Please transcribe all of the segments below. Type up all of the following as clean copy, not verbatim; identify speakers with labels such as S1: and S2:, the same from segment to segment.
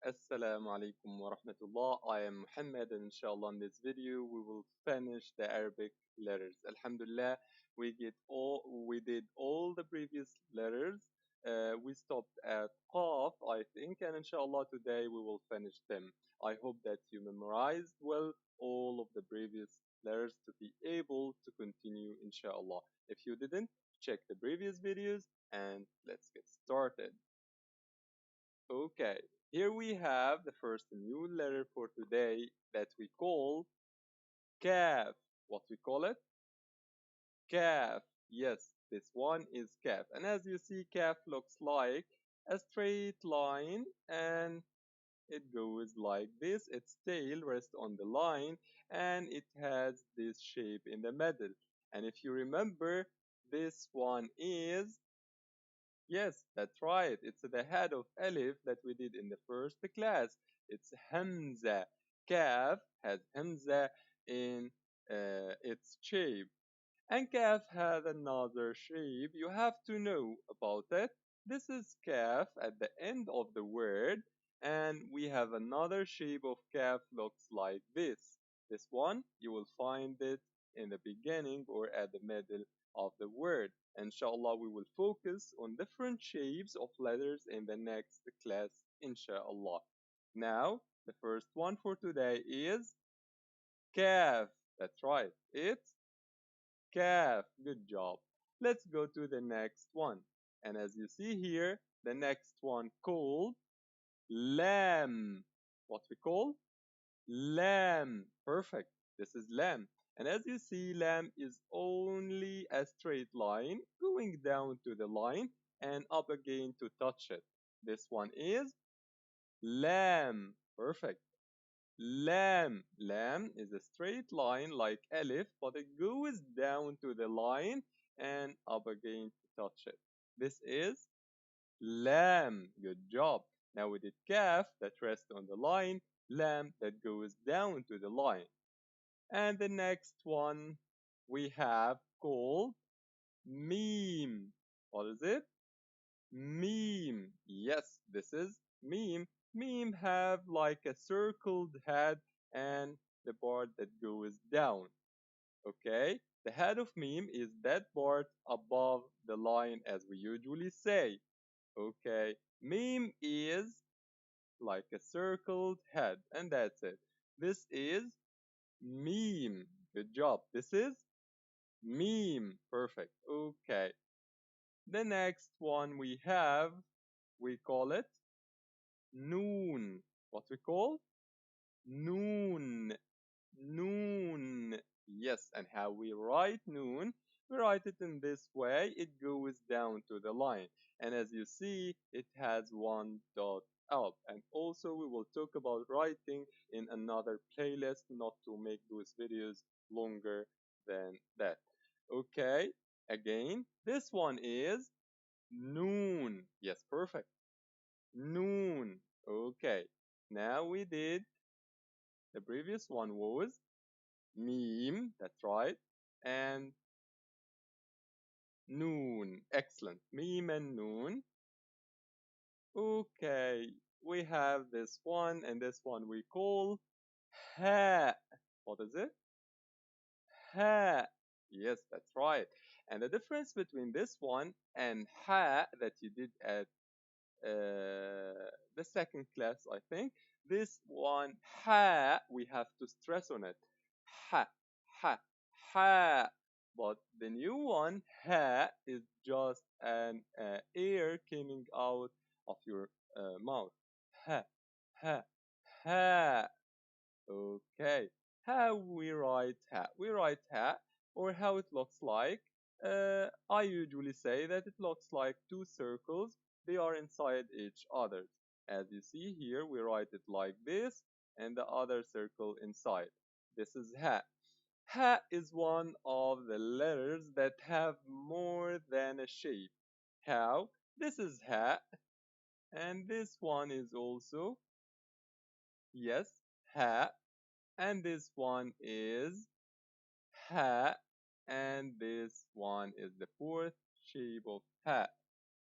S1: Assalamu alaikum wa rahmatullah. I am Muhammad, and inshallah in this video we will finish the Arabic letters. Alhamdulillah, we did all the previous letters. We stopped at Qaf, I think, and inshallah today we will finish them. I hope that you memorized well all of the previous letters to be able to continue, inshallah. If you didn't, check the previous videos and let's get started. Okay, here we have the first new letter for today that we call kaf. What we call it? Kaf. Yes, this one is kaf. And as you see, kaf looks like a straight line and it goes like this. Its tail rests on the line and it has this shape in the middle. And if you remember, this one is yes, that's right. It's the head of Alif that we did in the first class. It's Hamza. Kaf has Hamza in its shape. And Kaf has another shape. You have to know about it. This is Kaf at the end of the word. And we have another shape of Kaf looks like this. This one, you will find it in the beginning or at the middle of the word. Inshallah, we will focus on different shapes of letters in the next class, inshallah. Now, the first one for today is Kaf. That's right. It's Kaf. Good job. Let's go to the next one. And as you see here, the next one called Lam. What we call? Lam. Perfect. This is lamb. And as you see, lamb is only a straight line going down to the line and up again to touch it. This one is lamb. Perfect. Lamb. Lamb is a straight line like Alif, but it goes down to the line and up again to touch it. This is lamb. Good job. Now we did calf that rests on the line, lamb that goes down to the line. And the next one we have called meme. What is it? Meme. Yes, this is meme. Meme have like a circled head and the part that goes down. Okay? The head of meme is that part above the line as we usually say. Okay? Meme is like a circled head and that's it. This is meme. Good job. This is meme. Perfect. Okay. The next one we call it noon. What we call? Noon. Noon. Yes, and how we write noon? We write it in this way. It goes down to the line. And as you see, it has one dot up. And also we will talk about writing in another playlist, not to make those videos longer than that. Okay, again, this one is noon. Yes, perfect. Noon. Okay, now we did, the previous one was meme, that's right, and noon. Excellent. Meme and noon. Okay, we have this one, and this one we call ha. What is it? Ha. Yes, that's right. And the difference between this one and ha that you did at the second class, I think, this one ha we have to stress on it. Ha, ha, ha. But the new one ha is just an air coming out of your mouth. Ha, ha, ha. Okay. How we write ha? We write ha, or how it looks like. I usually say that it looks like two circles. They are inside each other. As you see here, we write it like this, and the other circle inside. This is ha. Ha is one of the letters that have more than a shape. How? This is ha, and this one is also, yes, ha, and this one is ha, and this one is the fourth shape of ha.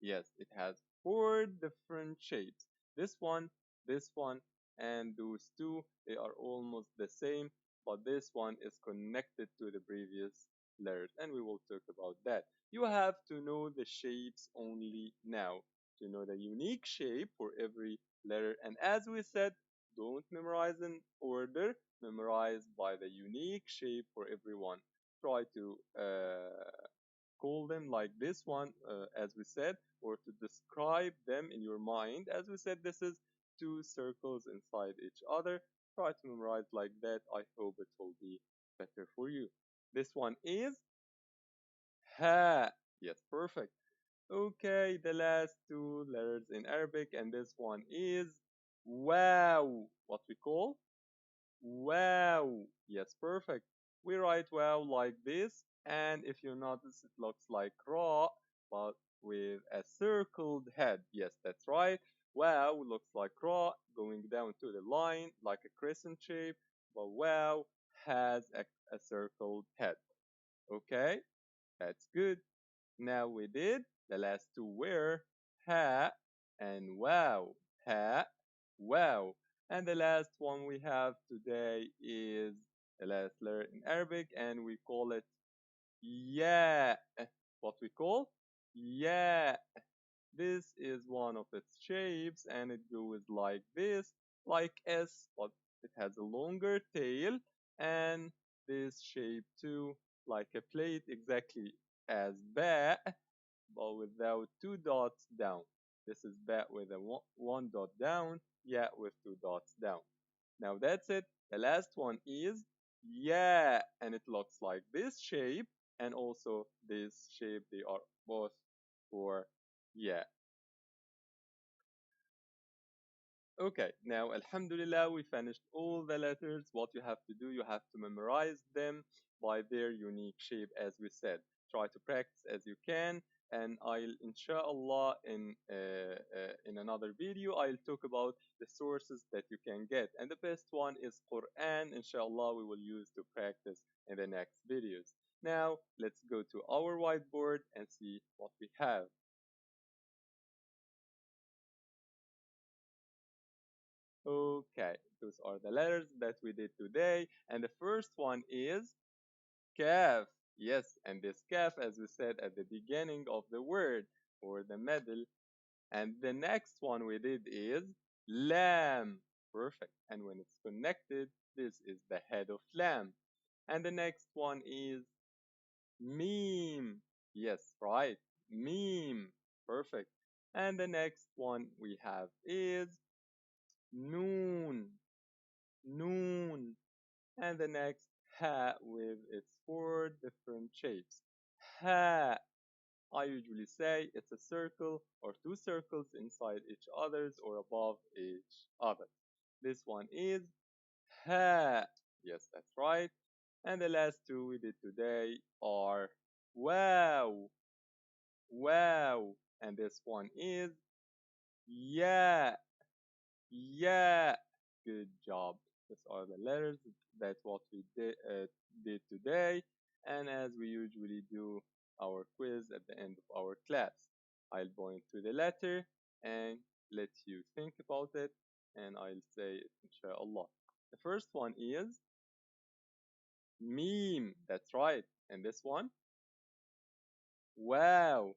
S1: Yes, it has four different shapes. This one this one and those two, they are almost the same, but this one is connected to the previous letters, and we will talk about that. You have to know the shapes only now, to know the unique shape for every letter. And as we said, don't memorize in order, memorize by the unique shape for everyone. Try to call them like this one, as we said, or to describe them in your mind. As we said, this is two circles inside each other. Try to memorize like that. I hope it will be better for you. This one is ha. Yes, perfect. Okay, the last two letters in Arabic, and this one is wow. What we call wow. Yes, perfect. We write wow like this, and if you notice, it looks like ra, but with a circled head. Yes, that's right. Wow looks like ra going down to the line like a crescent shape, but wow has a circled head. Okay, that's good. Now we did the last two were ha and wow. Ha, wow. And the last one we have today is the last letter in Arabic, and we call it ya. What we call ya. This is one of its shapes, and it goes like this, like S, but it has a longer tail, and this shape too, like a plate, exactly as ba, but without two dots down. This is bat with a one dot down, yeah, with two dots down. Now that's it. The last one is yeah, and it looks like this shape and also this shape. They are both for yeah. Okay, now Alhamdulillah, we finished all the letters. What you have to do, you have to memorize them by their unique shape, as we said. Try to practice as you can, and I'll, inshallah, in another video, I'll talk about the sources that you can get. And the best one is Quran. Inshallah, we will use to practice in the next videos. Now, let's go to our whiteboard and see what we have. Okay, those are the letters that we did today. And the first one is kaf. Yes, and this kaf, as we said at the beginning of the word, or the middle. And the next one we did is lamb. Perfect. And when it's connected, this is the head of lamb. And the next one is meme. Yes, right. Meme. Perfect. And the next one we have is noon. Noon. And the next ha with its four different shapes. Ha. I usually say it's a circle or two circles inside each other's or above each other. This one is ha. Yes, that's right. And the last two we did today are wow. Wow. And this one is yeah. Yeah, good job. These are the letters. That's what we did today. And as we usually do our quiz at the end of our class, I'll point to the letter and let you think about it. And I'll say it, inshallah. The first one is meme. That's right. And this one, wow.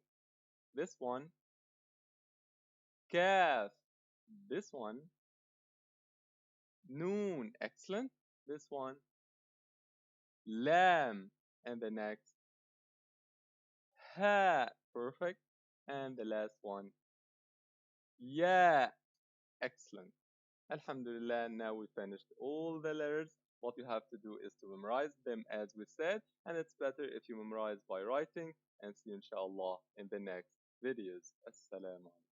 S1: This one, calf. This one, noon. Excellent. This one, lamb. And the next, ha. Perfect. And the last one, yeah. Excellent. Alhamdulillah, now we finished all the letters. What you have to do is to memorize them as we said, and it's better if you memorize by writing. And see you inshallah in the next videos. Assalamu alaikum.